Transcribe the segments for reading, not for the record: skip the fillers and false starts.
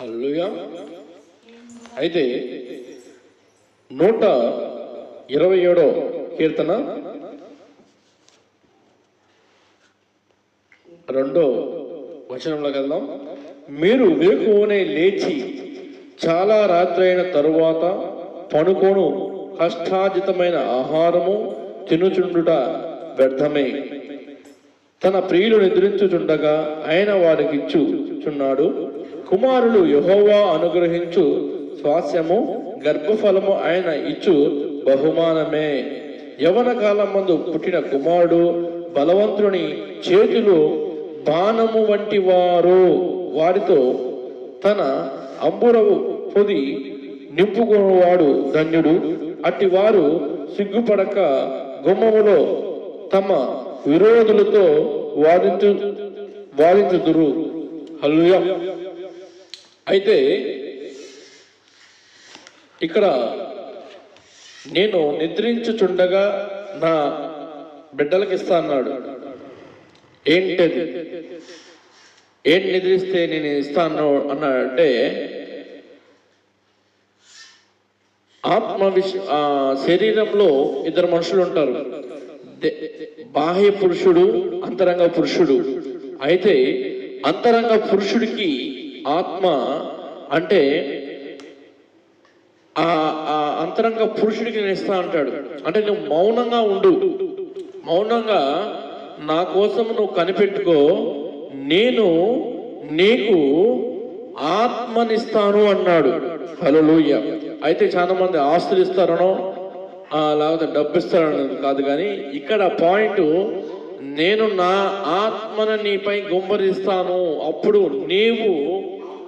హల్లెలూయా. అయితే 127 కీర్తన 2వ వచనంలోకి వెళ్దాం. మీరు వేకువనే లేచి చాలా రాత్రి అయిన తరువాత పనుకోను కష్టాజితమైన ఆహారము తినుచుండుట వ్యర్థమే. తన ప్రియులు నిద్రించుచుండగా ఆయన వారికి ఇచ్చుచున్నాడు. కుమారులు యెహోవా అనుగ్రహించు స్వాస్యము, గర్భఫలము ఆయన ఇచ్చు బహుమానమే. యవన కాలం మందు పుట్టిన కుమారుడు బలవంతుని చేతులు బాణము వంటి వారు, వారితో తన అంబురవు పొది నింపుకున్నవాడు ధన్యుడు. అట్టి వారు సిగ్గుపడక గుమ్మములో తమ విరోధులతో వాదించుదురు. హల్లెలూయా. అయితే ఇక్కడ నేను నిద్రించుచుండగా నా బిడ్డలకు ఇస్తా అన్నాడు. ఏంటది? ఏంటి నిద్రిస్తే నేను ఇస్తాను అన్నాడంటే, శరీరంలో ఇద్దరు మనుషులు ఉంటారు, బాహ్య పురుషుడు, అంతరంగ పురుషుడు. అయితే అంతరంగ పురుషుడికి ఆత్మ అంటే ఆ అంతరంగ పురుషుడికి నేను ఇస్తా అంటాడు. అంటే నువ్వు మౌనంగా ఉండు, మౌనంగా నా కోసం నువ్వు కనిపెట్టుకో, నేను నీకు ఆత్మనిస్తాను అన్నాడు. హల్లెలూయా. అయితే చాలా మంది ఆస్తులు ఇస్తారనో లేకపోతే డబ్బు ఇస్తారన్నది కాదు, కానీ ఇక్కడ పాయింట్, నేను నా ఆత్మను నీపై గుమ్మరిస్తాను, అప్పుడు నీవు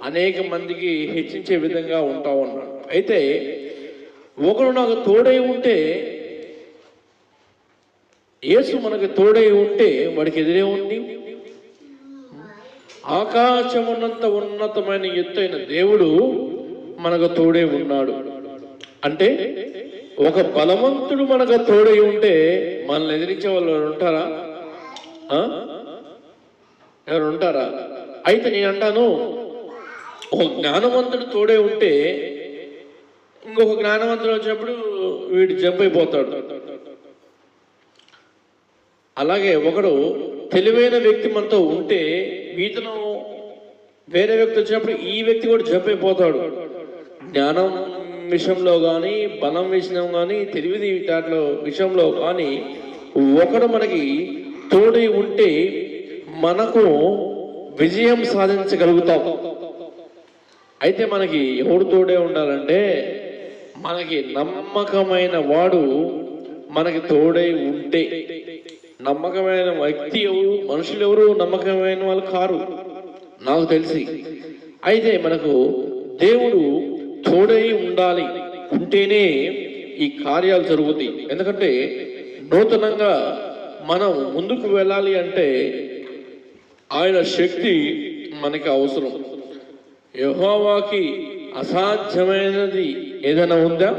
అనేక మందికి హెచ్చించే విధంగా ఉంటావు అన్నాడు. అయితే ఒకడు నాకు తోడై ఉంటే, యేసు మనకు తోడై ఉంటే వాడికి ఎదురే ఉంది. ఆకాశమున్నంత ఉన్నతమైన ఎత్తైన దేవుడు మనకు తోడే ఉన్నాడు. అంటే ఒక బలవంతుడు మనకు తోడై ఉంటే మనల్ని ఎదిరించే వాళ్ళు ఉంటారా? ఎవరు ఉంటారా? అయితే నేను అంటాను, ఒక జ్ఞానవంతుడు తోడే ఉంటే ఇంకొక జ్ఞానవంతుడు వచ్చినప్పుడు వీడు జంప్ అయిపోతాడు. అలాగే ఒకడు తెలివైన వ్యక్తి మనతో ఉంటే వీతను వేరే వ్యక్తి వచ్చినప్పుడు ఈ వ్యక్తి కూడా జంప్ అయిపోతాడు. జ్ఞానం విషయంలో కానీ, బలం విషయం కానీ, తెలివి దాంట్లో విషయంలో కానీ ఒకడు మనకి తోడై ఉంటే మనకు విజయం సాధించగలుగుతాం. అయితే మనకి ఎవడు తోడే ఉండాలంటే, మనకి నమ్మకమైన వాడు మనకి తోడై ఉంటే. నమ్మకమైన వ్యక్తి ఎవరు, మనుషులు ఎవరు నమ్మకమైన వాళ్ళు కారు నాకు తెలిసి. అయితే మనకు దేవుడు తోడై ఉండాలి, ఉంటేనే ఈ కార్యాలు జరుగుతాయి. ఎందుకంటే నూతనంగా మనం ముందుకు వెళ్ళాలి అంటే ఆయన శక్తి మనకి అవసరం. యెహోవాకి అసాధ్యమైనది ఏదైనా ఉందా?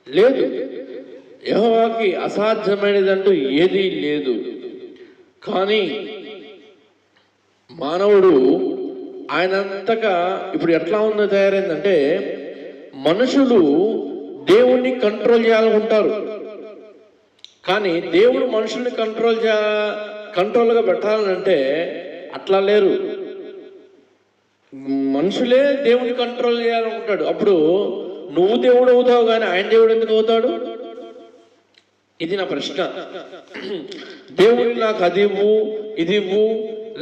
లేదు. యెహోవాకి అసాధ్యమైనది అంటూ ఏదీ లేదు. కానీ మానవుడు ఆయనంతగా ఇప్పుడు ఎట్లా ఉందో తయారైందంటే, మనుషులు దేవుణ్ణి కంట్రోల్ చేయాలనుకుంటారు, కానీ దేవుడు మనుషుల్ని కంట్రోల్గా పెట్టాలంటే అట్లా లేరు. మనుషులే దేవుడిని కంట్రోల్ చేయాలనుకుంటాడు. అప్పుడు నువ్వు దేవుడు అవుతావు, కానీ ఆయన దేవుడు ఎందుకు అవుతాడు? ఇది నా ప్రశ్న. దేవుడు నాకు అది ఇవ్వు, ఇది ఇవ్వు,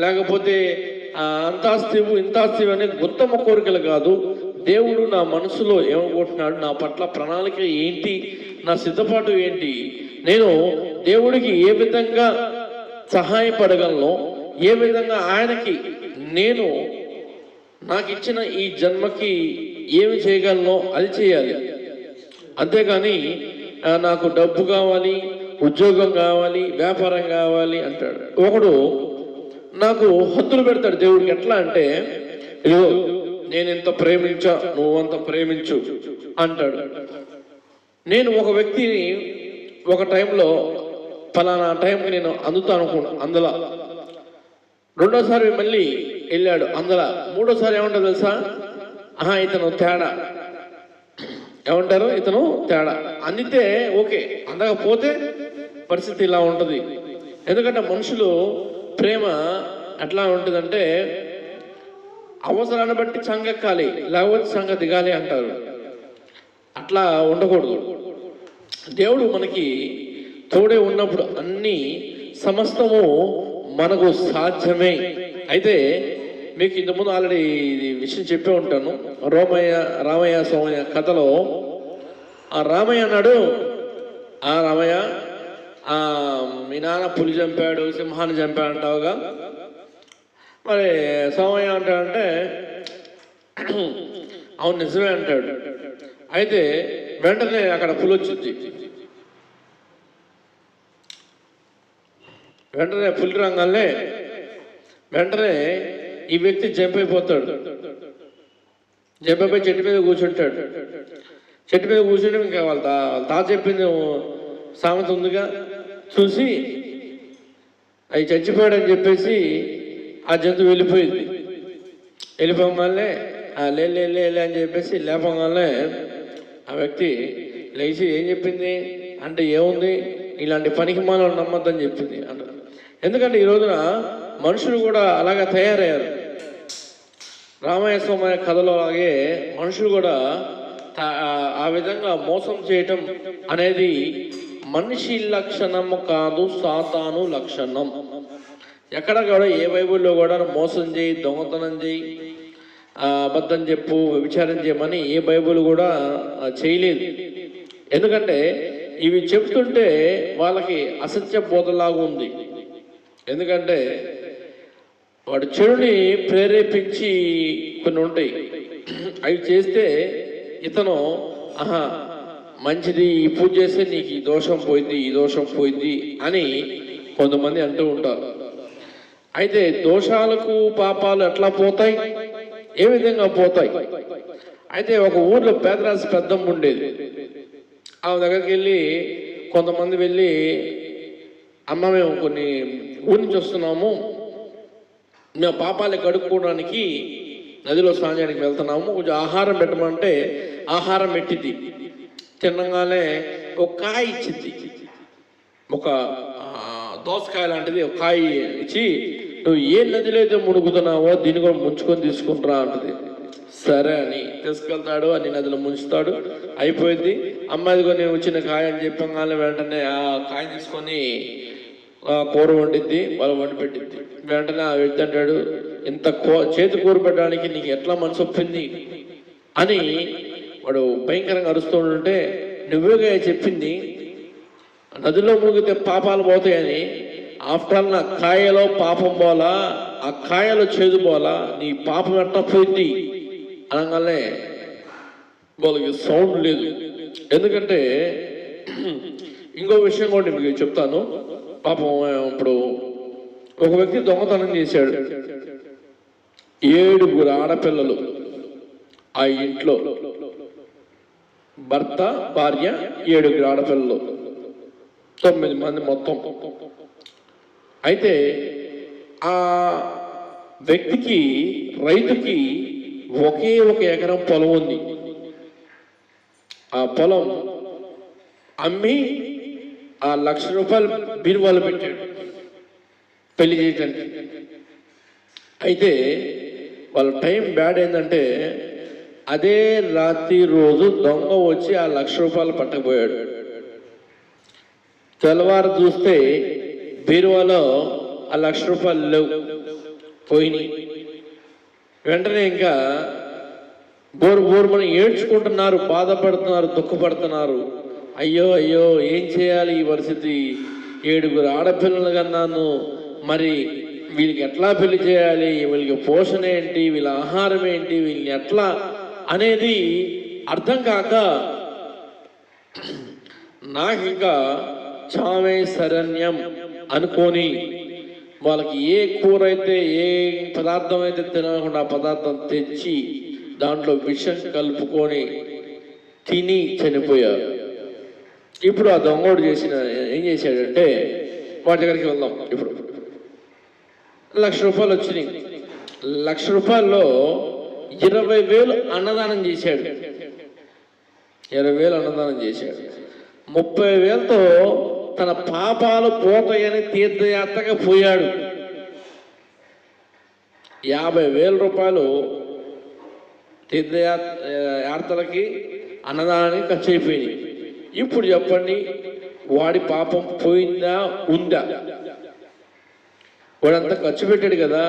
లేకపోతే అంతాస్తి ఇవ్వు, ఇంతాస్తి అనే గొంతమ్మ కోరికలు కాదు. దేవుడు నా మనసులో ఏమనుకుంటున్నాడు, నా పట్ల ప్రణాళిక ఏంటి, నా సిద్ధపాటు ఏంటి, నేను దేవుడికి ఏ విధంగా సహాయపడగలను, ఏ విధంగా ఆయనకి నేను నాకు ఇచ్చిన ఈ జన్మకి ఏమి చేయగలనో అది చేయాలి. అంతేగాని నాకు డబ్బు కావాలి, ఉద్యోగం కావాలి, వ్యాపారం కావాలి అంటాడు. ఒకడు నాకు హద్దులు పెడతాడు దేవుడికి. ఎట్లా అంటే, ఇదిగో నేను ఎంత ప్రేమించా, నువ్వంత ప్రేమించు అంటాడు. నేను ఒక వ్యక్తిని ఒక టైంలో ఫలానా టైంకి నేను అందుతాను అందులో, రెండోసారి మళ్ళీ వెళ్ళాడు అందులో, మూడోసారి ఏమంటాడు తెలుసా, ఇతను తేడా, ఏమంటారు, ఇతను తేడా అందితే ఓకే, అందకపోతే పరిస్థితి ఇలా ఉంటుంది. ఎందుకంటే మనుషులు ప్రేమ ఎట్లా ఉంటుందంటే అవసరాన్ని బట్టి సంగెక్కాలి, లేకపోతే సంగ దిగాలి అంటారు. అట్లా ఉండకూడదు. దేవుడు మనకి తోడే ఉన్నప్పుడు అన్ని సమస్తము మనకు సాధ్యమే. అయితే మీకు ఇంతకుముందు ఆల్రెడీ ఇది విషయం చెప్పే ఉంటాను. రామయ్య సోమయ్య కథలో ఆ రామయ్య అన్నాడు, రామయ్య మీ నాన్న పులి చంపాడు, సింహాన్ని చంపాడు అంటావుగా, మరి సోమయ్య అంటాడంటే అవును నిజమే అంటాడు. అయితే వెంటనే అక్కడ పులి వచ్చింది. వెంటనే పులి రంగాల్నే వెంటనే ఈ వ్యక్తి జంప్ అయిపోతాడు. జంప్ అయిపోయి చెట్టు మీద కూర్చుంటాడు. చెట్టు మీద కూర్చుంటే ఇంకా వాళ్ళ తాత చెప్పింది సామెత ఉందిగా, చూసి అవి చచ్చిపోయాడని చెప్పేసి ఆ జంతువు వెళ్ళిపోయింది. వెళ్ళిపోగానే లే అని చెప్పేసి లేపగానే ఆ వ్యక్తి లేచి ఏం చెప్పింది అంటే, ఏముంది ఇలాంటి పనికి మాలను నమ్మద్దని చెప్పింది అంట. ఎందుకంటే ఈ రోజున మనుషులు కూడా అలాగే తయారయ్యారు. రామయ్య సోమయ్య కథలో అలాగే మనుషులు కూడా ఆ విధంగా మోసం చేయటం అనేది మనిషి లక్షణము కాదు, సాతాను లక్షణం. ఎక్కడ కూడా ఏ బైబిల్లో కూడా మోసం చేయి, దొంగతనం చేయి, అబద్ధం చెప్పు, విచారం చేయమని ఏ బైబిల్ కూడా చేయలేదు. ఎందుకంటే ఇవి చెప్తుంటే వాళ్ళకి అసత్య బోధలాగా ఉంది. ఎందుకంటే వాడు చెడుని ప్రేరేపించి కొన్ని ఉంటాయి, అవి చేస్తే ఇతను మంచిది, ఈ పూజ చేస్తే నీకు ఈ దోషం పోయింది, ఈ దోషం పోయింది అని కొంతమంది అంటూ ఉంటారు. అయితే దోషాలకు పాపాలు ఎట్లా పోతాయి, ఏ విధంగా పోతాయి? అయితే ఒక ఊర్లో పేదరాశి పెద్దమ్మ ఉండేది. ఆమె దగ్గరికి వెళ్ళి కొంతమంది వెళ్ళి, అమ్మ మేము కొన్ని ఊరి నుంచి వస్తున్నాము, మేము పాపాలు కడుక్కోవడానికి నదిలో స్నానానికి వెళ్తున్నాము, కొంచెం ఆహారం పెట్టమంటే ఆహారం పెట్టింది. తినగానే ఒక కాయ ఇచ్చింది, ఒక దోసకాయ లాంటిది ఒక కాయ ఇచ్చి, నువ్వు ఏ నదిలో అయితే మునుగుతున్నావో దీన్ని కూడా ముంచుకొని తీసుకుంటారా అంటది. సరే అని తీసుకెళ్తాడు, అన్ని నదిలో ముంచుతాడు, అయిపోయింది. అమ్మాయిది కొని వచ్చిన కాయ అని చెప్పగానే వెంటనే ఆ కాయ తీసుకొని కూర వండిద్ది, వాళ్ళు వండి పెట్టిద్ది. వెంటనే ఆ వ్యక్తి అంటాడు, ఇంత చేతి కూర పెట్టడానికి నీకు ఎట్లా మనసు ఒప్పింది అని వాడు భయంకరంగా అరుస్తూ ఉంటే, నువ్వేగా చెప్పింది నదిలో మునిగితే పాపాలు పోతాయని, ఆఫ్టర్ ఆల్ నా కాయలో పాపం పోలా, ఆ కాయలో చేదు పోలా, నీ పాపం ఎట్లా పోయింది అనగానే వాళ్ళకి సౌండ్ లేదు. ఎందుకంటే ఇంకో విషయం కూడా మీకు చెప్తాను. పాపం ఇప్పుడు ఒక వ్యక్తి దొంగతనం చేశాడు. 7 ఆడపిల్లలు ఆ ఇంట్లో, భర్త భార్య 7 ఆడపిల్లలు, 9 మంది మొత్తం. అయితే ఆ వ్యక్తికి, రైతుకి ఒకే ఒక ఎకరం పొలం ఉంది. ఆ పొలం అమ్మి ఆ ₹1,00,000 బీరువాలు పెట్టాడు పెళ్లి చేయడానికి. అయితే వాళ్ళ టైం బ్యాడ్ ఏంటంటే అదే రాత్రి రోజు దొంగ వచ్చి ఆ ₹1,00,000 పట్టకపోయాడు. తెల్లవారు చూస్తే బీరువాలో ఆ ₹1,00,000 లేవు, పోయినాయి. వెంటనే ఇంకా బోరుమని ఏడ్చుకుంటున్నారు, బాధపడుతున్నారు, దుఃఖపడుతున్నారు. అయ్యో అయ్యో ఏం చేయాలి ఈ పరిస్థితి, 7 ఆడపిల్లలు కన్నాను, మరి వీళ్ళకి ఎట్లా పెళ్లి చేయాలి, వీళ్ళకి పోషణ ఏంటి, వీళ్ళ ఆహారం ఏంటి, వీళ్ళని ఎట్లా అనేది అర్థం కాక నాకు ఇంకా చావే శరణ్యం అనుకొని వాళ్ళకి ఏ కూర అయితే, ఏ పదార్థం అయితే తినకుండా ఆ పదార్థం తెచ్చి దాంట్లో విషం కలుపుకొని తిని చనిపోయారు. ఇప్పుడు ఆ దొంగోడు ఏం చేశాడంటే, వాటి దగ్గరికి వెళ్దాం. ఇప్పుడు ₹1,00,000 వచ్చినాయి. ₹1,00,000లో 20,000 అన్నదానం చేశాడు. 20,000 అన్నదానం చేశాడు. 30,000తో తన పాపాలు పోతాయని తీర్థయాత్రగా పోయాడు. 50,000 రూపాయలు తీర్థయాత్రలకి అన్నదానానికి ఖర్చు అయిపోయినాయి. ఇప్పుడు చెప్పండి, వాడి పాపం పోయిందా ఉందా? వాడంతా ఖర్చు పెట్టాడు కదా,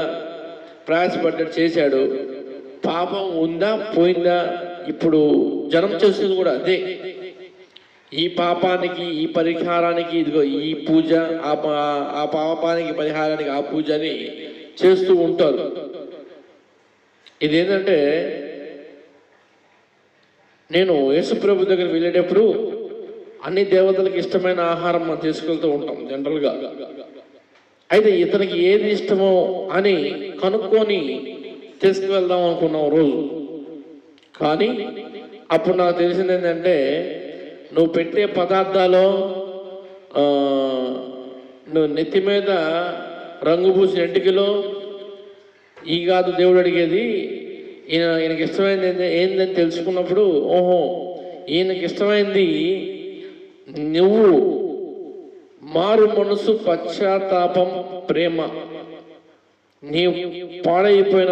ప్రయాసపడ్డాడు, చేశాడు. పాపం ఉందా పోయిందా? ఇప్పుడు జనం చేస్తుంది కూడా అదే. ఈ పాపానికి ఈ పరిహారానికి ఇదిగో ఈ పూజ, ఆ పాపానికి పరిహారానికి ఆ పూజ అని చేస్తూ ఉంటారు. ఇదేంటంటే, నేను యేసుప్రభు దగ్గర వెళ్ళేటప్పుడు అన్ని దేవతలకు ఇష్టమైన ఆహారం మనం తీసుకెళ్తూ ఉంటాం జనరల్గా. అయితే ఇతనికి ఏది ఇష్టమో అని కనుక్కొని తీసుకువెళ్దాం అనుకున్నాం రోజు. కానీ అప్పుడు నాకు తెలిసింది ఏంటంటే, నువ్వు పెట్టే పదార్థాలు నువ్వు నెత్తి మీద రంగు పూసిన ఎంటికలో ఈ కాదు దేవుడు అడిగేది. ఈయనకి ఇష్టమైంది ఏందని తెలుసుకున్నప్పుడు, ఓహో ఈయనకి ఇష్టమైంది నువ్వు మారు మనసు, పశ్చాత్తాపం, ప్రేమ. నీ పాడైపోయిన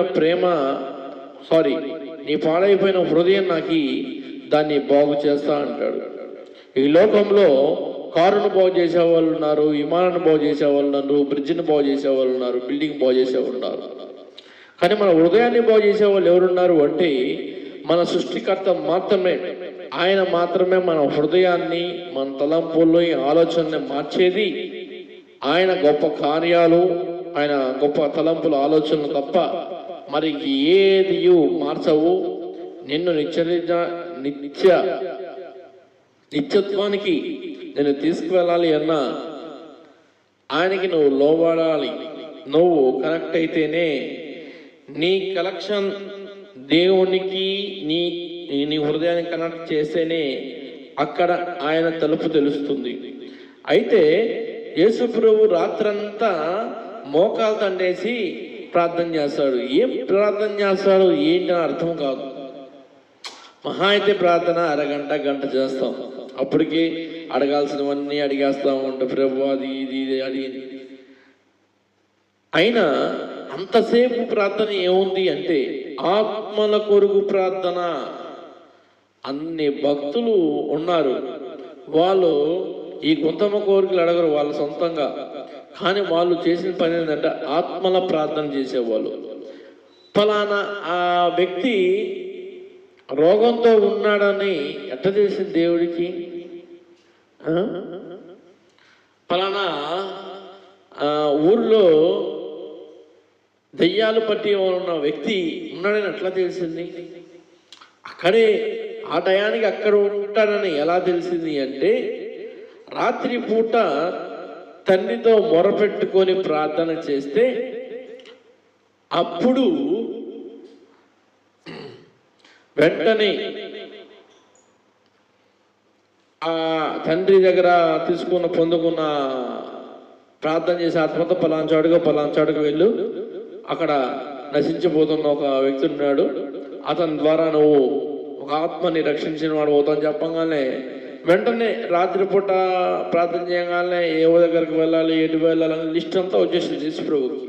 నీ పాడైపోయిన హృదయం నాకు దాన్ని బాగు చేస్తా అంటాడు. ఈ లోకంలో కారును బాగు చేసేవాళ్ళు ఉన్నారు, విమానాన్ని బాగు చేసేవాళ్ళు ఉన్నారు, బ్రిడ్జిని బాగు చేసేవాళ్ళు ఉన్నారు, బిల్డింగ్ బాగు చేసేవాళ్ళు ఉన్నారు. కానీ మన హృదయాన్ని బాగు చేసేవాళ్ళు ఎవరున్నారు అంటే మన సృష్టికర్త మాత్రమే. ఆయన మాత్రమే మన హృదయాన్ని, మన తలంపుల్లో ఆలోచనని మార్చేది. ఆయన గొప్ప కార్యాలు, ఆయన గొప్ప తలంపుల ఆలోచనలు తప్ప మరి ఏది మార్చవు. నిన్ను నిత్యత్వానికి నేను తీసుకువెళ్ళాలి అన్నా ఆయనకి నువ్వు లోబడాలి. నువ్వు కనెక్ట్ అయితేనే నీ కలెక్షన్ దేవునికి నీ హృదయాన్ని కనెక్ట్ చేస్తేనే అక్కడ ఆయన తలుపు తెలుస్తుంది. అయితే యేసుప్రభు రాత్రంతా మోకాలు తండేసి ప్రార్థన చేస్తాడు. ఏం ప్రార్థన చేస్తాడు ఏంటని అర్థం కాదు. మహా అయితే ప్రార్థన అరగంట గంట చేస్తాం. అప్పటికి అడగాల్సినవన్నీ అడిగేస్తా ఉంటాం, ప్రభు అది ఇది అది. అయినా అంతసేపు ప్రార్థన ఏముంది అంటే ఆత్మల కొరకు ప్రార్థన. అన్ని భక్తులు ఉన్నారు, వాళ్ళు ఈ గుంతమ్మ కోరికలు అడగరు వాళ్ళ సొంతంగా. కానీ వాళ్ళు చేసిన పని ఏంటంటే ఆత్మల ప్రార్థన చేసేవాళ్ళు. ఫలానా ఆ వ్యక్తి రోగంతో ఉన్నాడని ఎట్ట తెలిసింది దేవుడికి? ఫలానా ఊర్లో దెయ్యాలు పట్టి ఉన్న వ్యక్తి ఉన్నాడని ఎట్లా తెలిసింది? అక్కడే ఆ టయానికి అక్కడ ఉంటాడని ఎలా తెలిసింది అంటే, రాత్రి పూట తండ్రితో మొరపెట్టుకొని ప్రార్థన చేస్తే అప్పుడు వెంటనే ఆ తండ్రి దగ్గర పొందుకున్న ప్రార్థన చేసే ఆత్మతో పలాంచాడుగా వెళ్ళు, అక్కడ నశించిపోతున్న ఒక వ్యక్తి ఉన్నాడు, అతని ద్వారా నువ్వు ఒక ఆత్మని రక్షించిన వాడు అవుతాను చెప్పగానే వెంటనే రాత్రిపూట ప్రార్థన చేయగానే ఏ దగ్గరికి వెళ్ళాలి, ఎటు వెళ్ళాలని లిస్ట్ అంతా వచ్చేసింది యేసుప్రభుకి.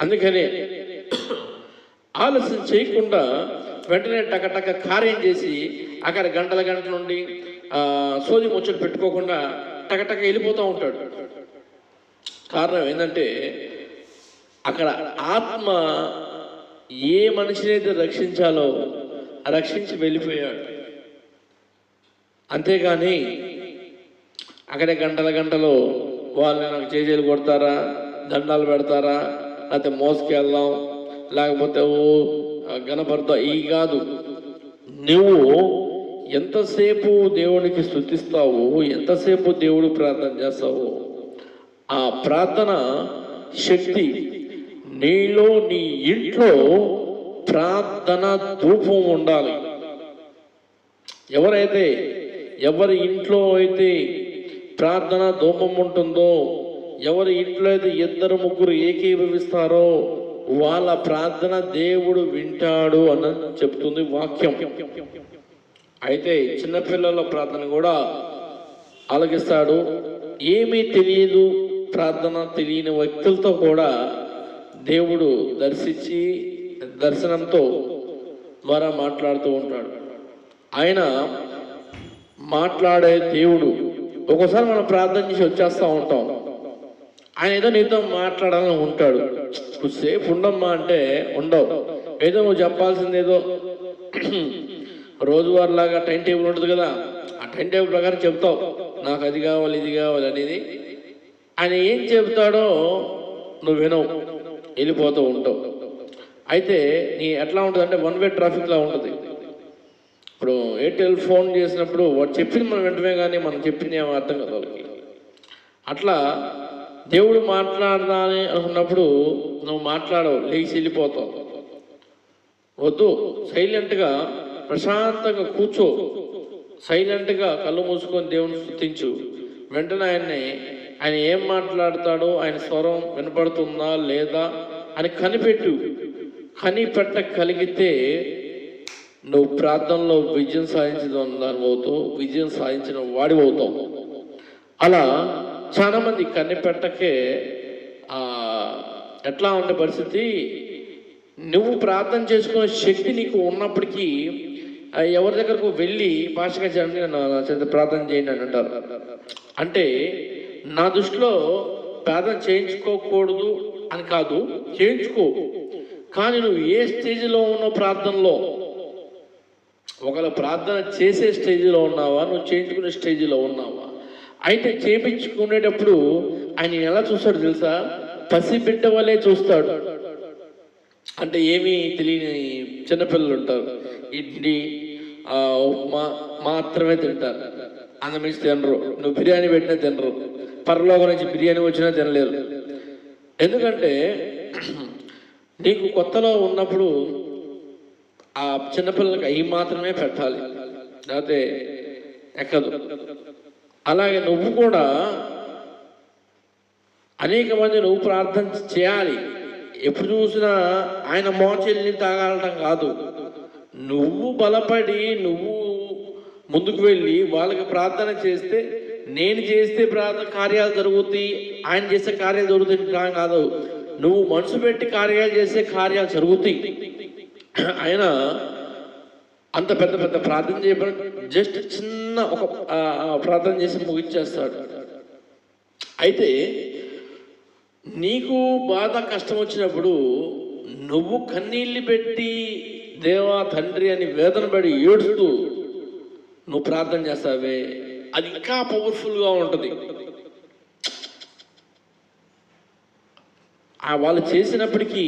అందుకని ఆలస్యం చేయకుండా వెంటనే టకటక కార్యం చేసి అక్కడ గంటల నుండి సోది ముచ్చట పెట్టుకోకుండా టకటక వెళ్ళిపోతూ ఉంటాడు. కారణం ఏంటంటే అక్కడ ఆత్మ ఏ మనిషినైతే రక్షించాలో రక్షించి వెళ్ళిపోయాడు. అంతేగాని అక్కడే గంటలు వాళ్ళని నాకు చేజేలు కొడతారా, దండాలు పెడతారా, లేకపోతే మోసుకెళ్దాం, లేకపోతే గణపడతా, ఈ కాదు. నువ్వు ఎంతసేపు దేవునికి స్తుతిస్తావు, ఎంతసేపు దేవుడు ప్రార్థన చేస్తావు, ఆ ప్రార్థన శక్తి నీలో, నీ ఇంట్లో ప్రార్థన ధూపం ఉండాలి. ఎవరి ఇంట్లో అయితే ప్రార్థన ధూపం ఉంటుందో, ఎవరి ఇంట్లో అయితే 2-3 ఏకీభవిస్తారో వాళ్ళ ప్రార్థన దేవుడు వింటాడు అన్నది చెప్తుంది వాక్యం. అయితే చిన్నపిల్లల ప్రార్థన కూడా ఆలకిస్తాడు. ఏమీ తెలియదు, ప్రార్థన తెలియని వ్యక్తులతో కూడా దేవుడు దర్శనంతో ద్వారా మాట్లాడుతూ ఉంటాడు. ఆయన మాట్లాడే దేవుడు. ఒకసారి మనం ప్రార్థన చేసి వచ్చేస్తూ ఉంటాం, ఆయన ఏదో నీతో మాట్లాడాలని ఉంటాడు. సేపు ఉండమ్మా అంటే ఉండవు. ఏదో నువ్వు చెప్పాల్సింది ఏదో రోజువారీలాగా టైం టేబుల్ ఉంటుంది కదా, ఆ టైం టేబుల్ ప్రకారం చెప్తావు, నాకు అది కావాలి ఇది కావాలి అనేది. ఆయన ఏం చెప్తాడో నువ్వు వినవు, వెళ్ళిపోతూ ఉంటావు. అయితే నీ ఎట్లా ఉంటుంది అంటే వన్ వే ట్రాఫిక్లా ఉంటుంది. ఇప్పుడు ఎయిర్టెల్ ఫోన్ చేసినప్పుడు వాడు చెప్పింది మనం వెంటనే, కానీ మనం చెప్పింది ఏమో అర్థం కదా వాళ్ళకి. అట్లా దేవుడు మాట్లాడదాని అనుకున్నప్పుడు నువ్వు మాట్లాడవు, లేచి వెళ్ళిపోతావు. వద్దు, సైలెంట్గా ప్రశాంతంగా కూర్చో, సైలెంట్గా కళ్ళు మూసుకొని దేవుని స్తుతించు. వెంటనే ఆయన ఏం మాట్లాడతాడో, ఆయన స్వరం వినపడుతుందా లేదా అని కనిపెట్టగలిగితే నువ్వు ప్రార్థనలో విజయం సాధించిన దాని అవుతావు, విజయం సాధించిన వాడి అవుతావు. అలా చాలా మంది కనిపెట్టకే ఎట్లా ఉండే పరిస్థితి, నువ్వు ప్రార్థన చేసుకునే శక్తి నీకు ఉన్నప్పటికీ ఎవరి దగ్గరకు వెళ్ళి భాషగా చేయండి నా చేత ప్రార్థన చేయండి అని అంటారు. అంటే నా దృష్టిలో ప్రార్థన చేయించుకోకూడదు అని కాదు, చేయించుకో. కానీ నువ్వు ఏ స్టేజ్లో ఉన్నావు ప్రార్థనలో, ఒకవేళ ప్రార్థన చేసే స్టేజ్లో ఉన్నావా, నువ్వు చేయించుకునే స్టేజ్లో ఉన్నావా? అయితే చేయించుకునేటప్పుడు ఆయన ఎలా చూస్తాడు తెలుసా? పసిబిడ్డ వలే చూస్తాడు. అంటే ఏమీ తెలియని చిన్నపిల్లలు ఉంటారు, ఇడ్లీ ఉప్మా మాత్రమే తింటారు, అన్నమించి తినరు. నువ్వు బిర్యానీ పెట్టినా తినరు, పరలోకం నుంచి బిర్యానీ వచ్చినా తినలేరు. ఎందుకంటే నీకు కొత్తలో ఉన్నప్పుడు ఆ చిన్నపిల్లలకి అవి మాత్రమే పెట్టాలి, లేకపోతే ఎక్కదు. అలాగే నువ్వు కూడా అనేక మంది నువ్వు ప్రార్థన చేయాలి. ఎప్పుడు చూసినా ఆయన మోచెల్ని తాగాలటం కాదు, నువ్వు బలపడి నువ్వు ముందుకు వెళ్ళి వాళ్ళకి ప్రార్థన చేస్తే, నేను చేస్తే ప్రార్థన కార్యాలు జరుగుతాయి, ఆయన చేసే కార్యాలు జరుగుతాయి కాదు, నువ్వు మనసు పెట్టి కార్యాలు చేసే కార్యాలు జరుగుతాయి. ఆయన అంత పెద్ద పెద్ద ప్రార్థన చేయబడి జస్ట్ చిన్న ఒక ప్రార్థన చేసి ముగించేస్తాడు. అయితే నీకు బాధ కష్టం వచ్చినప్పుడు నువ్వు కన్నీళ్ళు పెట్టి దేవా తండ్రి అని వేదన పడి ఏడుస్తూ నువ్వు ప్రార్థన చేస్తావే, అది ఇంకా పవర్ఫుల్గా ఉంటుంది. వాళ్ళు చేసినప్పటికీ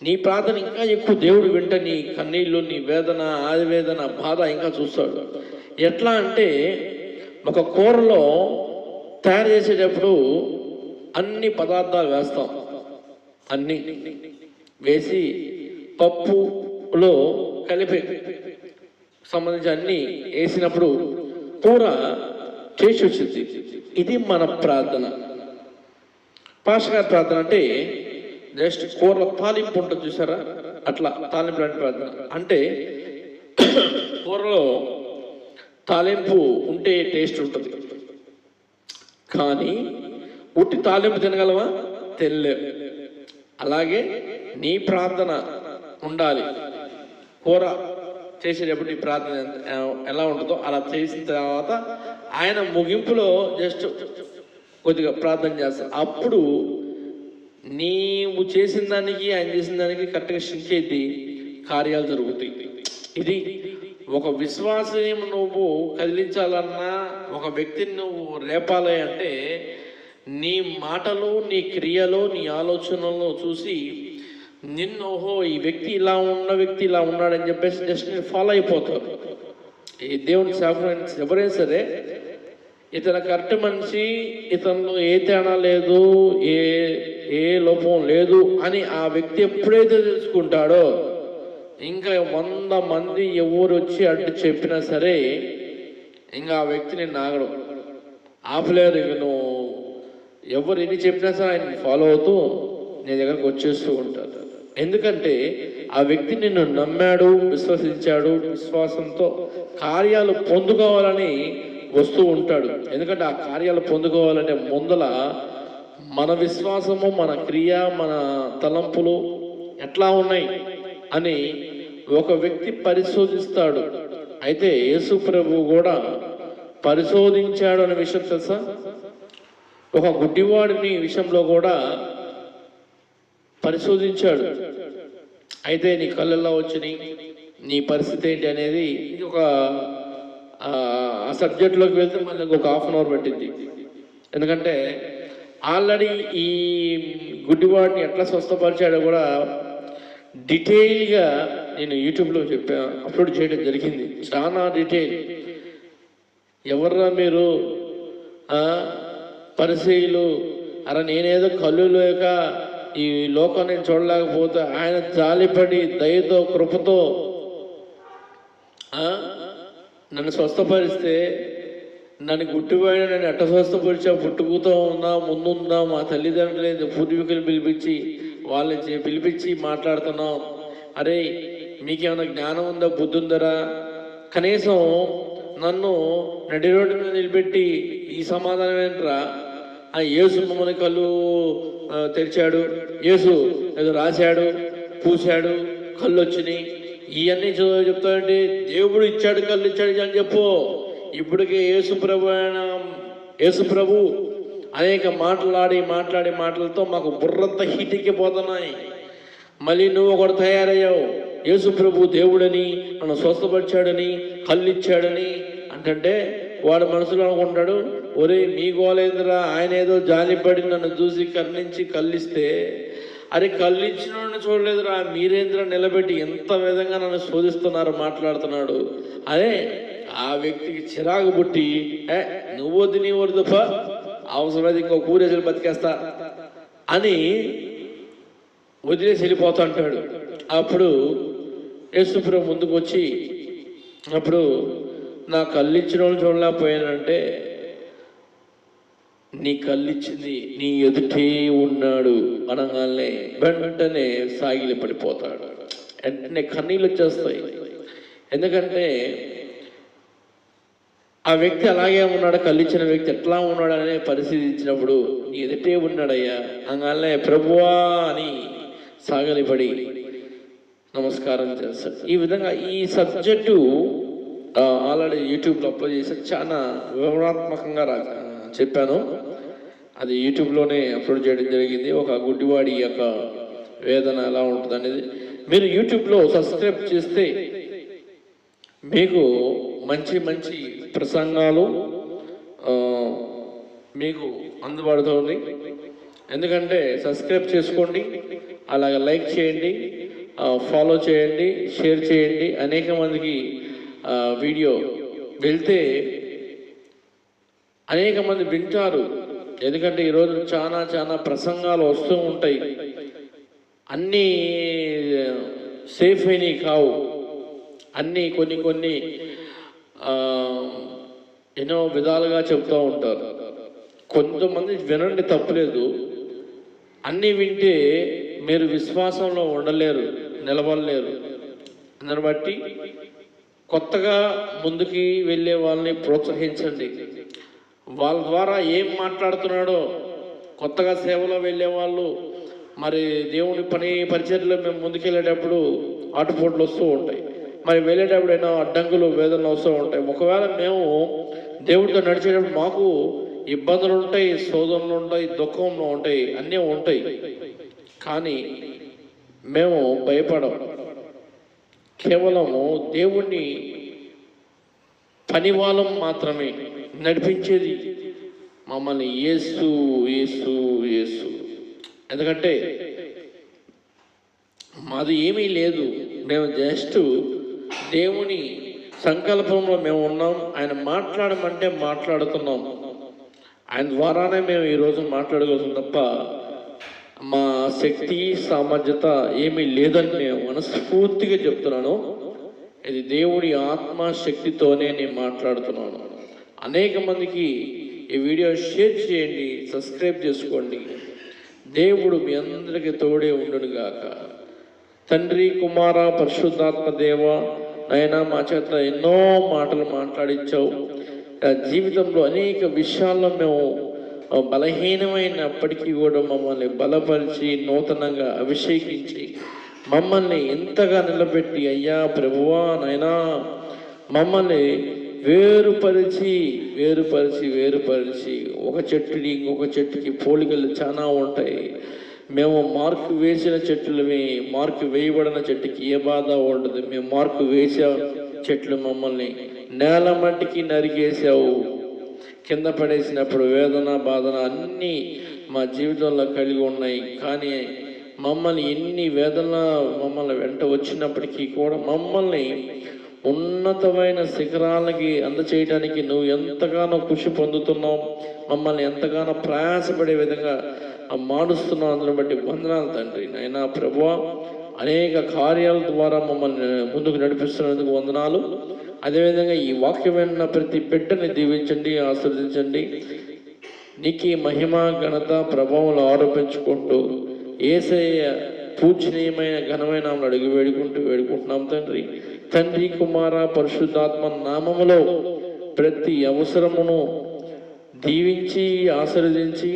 నీ ప్రార్థన ఇంకా ఎక్కువ దేవుడు వెంట నీ కన్నీళ్ళు, నీ వేదన, ఆవేదన, బాధ ఇంకా చూస్తాడు. ఎట్లా అంటే ఒక కూరలో తయారు చేసేటప్పుడు అన్ని పదార్థాలు వేస్తాం, అన్నీ వేసి పప్పులో కలిపి సంబంధించి అన్నీ వేసినప్పుడు కూర చేసి వచ్చింది. ఇది మన ప్రార్థన. పాస్టర్ గారి ప్రార్థన అంటే జస్ట్ కూరలో తాలింపు ఉంటుంది చూసారా, అట్లా తాలింపు లాంటి ప్రార్థన. అంటే కూరలో తాలింపు ఉంటే టేస్ట్ ఉంటుంది, కానీ ఉట్టి తాలింపు తినగలవా? తినలేవు. అలాగే నీ ప్రార్థన ఉండాలి. కూర చేసేటప్పుడు నీ ప్రార్థన ఎలా ఉంటుందో అలా చేసిన తర్వాత ఆయన ముగింపులో జస్ట్ కొద్దిగా ప్రార్థన చేస్తాడు. అప్పుడు నీవు చేసిన దానికి ఆయన చేసిన దానికి కరెక్ట్గా సింకేది, కార్యాలు జరుగుతాయి. ఇది ఒక విశ్వాసం నువ్వు కదిలించాలన్నా, ఒక వ్యక్తిని నువ్వు రేపాలి అంటే నీ మాటలు, నీ క్రియలు, నీ ఆలోచనలను చూసి నిన్ను ఓహో ఈ వ్యక్తి ఇలా ఉన్న వ్యక్తి ఇలా ఉన్నాడని చెప్పేసి జస్ట్ నేను ఫాలో అయిపోతావు. ఈ దేవుని సేవకుడు ఎవరైనా సరే ఇతను కరెక్ట్ మనిషి, ఇతనిలో ఏ తేడా లేదు, ఏ లోపం లేదు అని ఆ వ్యక్తి ఎప్పుడైతే తెలుసుకుంటాడో ఇంకా 100 మంది ఎవరు వచ్చి అడ్డు చెప్పినా సరే ఇంకా ఆ వ్యక్తిని నాగడం ఆపలేరు. ఇక నువ్వు ఎవరు ఎన్ని చెప్పినా సరే ఆయన ఫాలో అవుతూ నీ దగ్గరకు వచ్చేస్తూ ఉంటారు. ఎందుకంటే ఆ వ్యక్తి నిన్ను నమ్మాడు, విశ్వసించాడు, విశ్వాసంతో కార్యాలు పొందుకోవాలని వస్తూ ఉంటాడు. ఎందుకంటే ఆ కార్యాలు పొందుకోవాలంటే ముందల మన విశ్వాసము, మన క్రియ, మన తలంపులు ఎట్లా ఉన్నాయి అని ఒక వ్యక్తి పరిశోధిస్తాడు. అయితే యేసు ప్రభువు కూడా పరిశోధించాడు అనే విషయం తెలుసా? ఒక గుడ్డివాడిని విషయంలో కూడా పరిశోధించాడు. అయితే నీ కళ్ళు ఎలా వచ్చినాయి, నీ పరిస్థితి ఏంటి అనేది ఒక ఆ సబ్జెక్ట్లోకి వెళ్తే మళ్ళీ ఒక హాఫ్ అన్ అవర్ పట్టింది. ఎందుకంటే ఆల్రెడీ ఈ గుడ్డివాడిని ఎట్లా స్వస్థపరిచాడో కూడా డీటెయిల్గా నేను యూట్యూబ్లో అప్లోడ్ చేయడం జరిగింది. చాలా డీటెయిల్. ఎవర్రా మీరు పరిశీలు, అరే నేనేదో కళ్ళు లేక ఈ లోకం నేను చూడలేకపోతే ఆయన జాలిపడి దయతో కృపతో నన్ను స్వస్థపరిస్తే నన్ను గుట్టిపోయిన నన్ను ఎట్ట స్వస్థపరిచా, పుట్టుకుతో ఉన్నా ముందున్నా మా తల్లిదండ్రులు పూర్వీకులు పిలిపించి వాళ్ళని పిలిపించి మాట్లాడుతున్నాం. అరే మీకేమైనా జ్ఞానం ఉందా, బుద్ధి ఉందరా? కనీసం నన్ను నడి రోడ్డు మీద నిలబెట్టి ఈ సమాధానం ఏంట్రా? యేసు మమ్మల్ని కళ్ళు తెరిచాడు, యేసు ఏదో రాశాడు, పూశాడు, కళ్ళు వచ్చినాయి, ఇవన్నీ చెప్తాడంటే దేవుడు ఇచ్చాడు, కళ్ళు ఇచ్చాడు అని చెప్పు. ఇప్పటికే యేసు ప్రభు అనేక మాటలతో మాకు బుర్రంతా హీటెక్కిపోతున్నాయి. మళ్ళీ నువ్వు ఒకడు తయారయ్యావు, యేసు ప్రభు దేవుడని, నన్ను స్వస్థపరిచాడని, కళ్ళు ఇచ్చాడని అంటే వాడు మనసులో అనుకుంటాడు, ఒరే మీ గోలేంద్రా, ఆయన ఏదో జాలిపడి నన్ను చూసి కర్ణించి కళ్ళిస్తే, అరే కళ్ళు ఇచ్చిన చూడలేదురా, మీరేంద్ర నిలబెట్టి ఎంత విధంగా నన్ను శోధిస్తున్నారు, మాట్లాడుతున్నాడు. అదే ఆ వ్యక్తికి చిరాకు పుట్టి, నువ్వు వద్దు నీ వద్దుప, అవసరమైతే ఇంకో కూరేసలు బతికేస్తా అని వదిలేసి వెళ్ళిపోతా అంటాడు. అప్పుడు యేసుప్రభు ముందుకు వచ్చి, అప్పుడు నా కళ్ళు ఇచ్చిన వాళ్ళు చూడలేకపోయానంటే, నీ కళ్ళిచ్చింది నీ ఎదుటే ఉన్నాడు అనగానే వెంటనే సాగిలి పడిపోతాడు. వెంటనే కన్నీళ్ళు వచ్చేస్తాయి. ఎందుకంటే ఆ వ్యక్తి అలాగే ఉన్నాడు, కళ్ళిచ్చిన వ్యక్తి ఎట్లా ఉన్నాడు అనే పరిశీలించినప్పుడు నీ ఎదుటే ఉన్నాడయ్యా అనగానే ప్రభువా అని సాగలిపడి నమస్కారం చేస్తాడు. ఈ విధంగా ఈ సబ్జెక్టు ఆల్రెడీ యూట్యూబ్లో అప్లోడ్ చేసి చాలా వివరణాత్మకంగా చెప్పాను. అది యూట్యూబ్లోనే అప్లోడ్ చేయడం జరిగింది. ఒక గుడ్డివాడి యొక్క వేదన ఎలా ఉంటుంది అనేది మీరు యూట్యూబ్లో సబ్స్క్రైబ్ చేస్తే మీకు మంచి మంచి ప్రసంగాలు మీకు అందుబాటులో. ఎందుకంటే సబ్స్క్రైబ్ చేసుకోండి, అలాగే లైక్ చేయండి, ఫాలో చేయండి, షేర్ చేయండి. అనేక మందికి వీడియో వెళ్తే అనేక మంది వింటారు. ఎందుకంటే ఈరోజు చాలా ప్రసంగాలు వస్తూ ఉంటాయి. అన్నీ సేఫ్ అయినవి కావు, అన్నీ కొన్ని ఎన్నో విధాలుగా చెప్తూ ఉంటారు. కొంతమంది వినండి, తప్పులేదు. అన్నీ వింటే మీరు విశ్వాసంలో ఉండలేరు, నిలబడలేరు. దాన్ని బట్టి కొత్తగా ముందుకి వెళ్ళే వాళ్ళని ప్రోత్సహించండి. వాళ్ళ ద్వారా ఏం మాట్లాడుతున్నాడో, కొత్తగా సేవలో వెళ్ళే వాళ్ళు మరి దేవుని పరిచర్యలో మేము ముందుకెళ్ళేటప్పుడు ఆటుపోట్లు వస్తూ ఉంటాయి. మరి వెళ్ళేటప్పుడు ఎన్నో అడ్డంకులు, వేదనలు వస్తూ ఉంటాయి. ఒకవేళ మేము దేవుడితో నడిచేటప్పుడు మాకు ఇబ్బందులు ఉంటాయి, శోధనలు ఉంటాయి, దుఃఖంలో ఉంటాయి, అన్నీ ఉంటాయి. కానీ మేము భయపడం. కేవలము దేవుణ్ణి పనివాళ్ళం మాత్రమే. నడిపించేది మమ్మల్ని యేసు యేసు యేసు. ఎందుకంటే మాది ఏమీ లేదు, మేము జస్ట్ దేవుని సంకల్పంలో మేము ఉన్నాం. ఆయన మాట్లాడమంటే మాట్లాడుతున్నాం. ఆయన ద్వారానే మేము ఈరోజు మాట్లాడగలుగుతాం తప్ప మా శక్తి సామర్థ్యత ఏమీ లేదని నేను మనస్ఫూర్తిగా చెప్తున్నాను. ఇది దేవుడి ఆత్మశక్తితోనే నేను మాట్లాడుతున్నాను. అనేక మందికి ఈ వీడియో షేర్ చేయండి, సబ్స్క్రైబ్ చేసుకోండి. దేవుడు మీ అందరికీ తోడే ఉండును గాక. తండ్రి, కుమార, పరిశుద్ధాత్మ దేవ, నాయనా మా చేత ఎన్నో మాటలు మాట్లాడించావు. జీవితంలో అనేక విషయాల్లో మేము బలహీనమైనప్పటికీ కూడా మమ్మల్ని బలపరిచి నూతనంగా అభిషేకించి మమ్మల్ని ఎంతగా నిలబెట్టి, అయ్యా ప్రభువా నాయనా, మమ్మల్ని వేరుపరిచి ఒక చెట్టుని ఇంకొక చెట్టుకి పోలికలు చాలా ఉంటాయి. మేము మార్కు వేసిన చెట్లువి, మార్కు వేయబడిన చెట్టుకి ఏ బాధ ఉండదు. మేము మార్కు వేసే చెట్లు మమ్మల్ని నేల మట్టికి నరికేసావు. కింద పడేసినప్పుడు వేదన, బాధన అన్నీ మా జీవితంలో కలిగి ఉన్నాయి. కానీ మమ్మల్ని ఎన్ని వేదన మమ్మల్ని వెంట వచ్చినప్పటికీ కూడా మమ్మల్ని ఉన్నతమైన శిఖరాలకి అందచేయడానికి నువ్వు ఎంతగానో కృషి పొందుతున్నావు. మమ్మల్ని ఎంతగానో ప్రయాసపడే విధంగా మాడుస్తున్నావు. అందుని బట్టి వందనాలు తండ్రి. నాయనా ప్రభువా, అనేక కార్యాల ద్వారా మమ్మల్ని ముందుకు నడిపిస్తున్నందుకు వందనాలు. అదేవిధంగా ఈ వాక్యం విన్న ప్రతి బిడ్డని దీవించండి, ఆశీర్వదించండి. నీకు మహిమ, ఘనత, ప్రభావం ఆరోపించుకుంటూ యేసయ్య పూజనీయమైన ఘనమైన అడిగి వేడుకుంటున్నాం తండ్రి. తండ్రి, కుమార, పరిశుద్ధాత్మ నామములో ప్రతి అవసరమును దీవించి ఆశీర్వదించి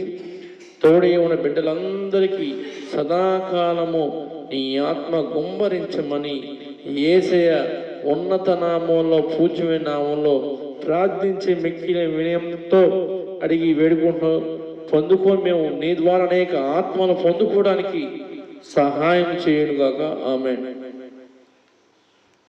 తోడే ఉన్న బిడ్డలందరికీ సదాకాలము నీ ఆత్మ గుంభరించమని యేసయ్య ఉన్నత నామంలో, పూజ్యమైన నామంలో ప్రార్థించి మిక్కిన వినయంతో అడిగి వేడుకుంటున్నాం. పొందుకొని మేము నీ ద్వారా అనేక ఆత్మను పొందుకోవడానికి సహాయం చేయనుగాక. ఆమేన్.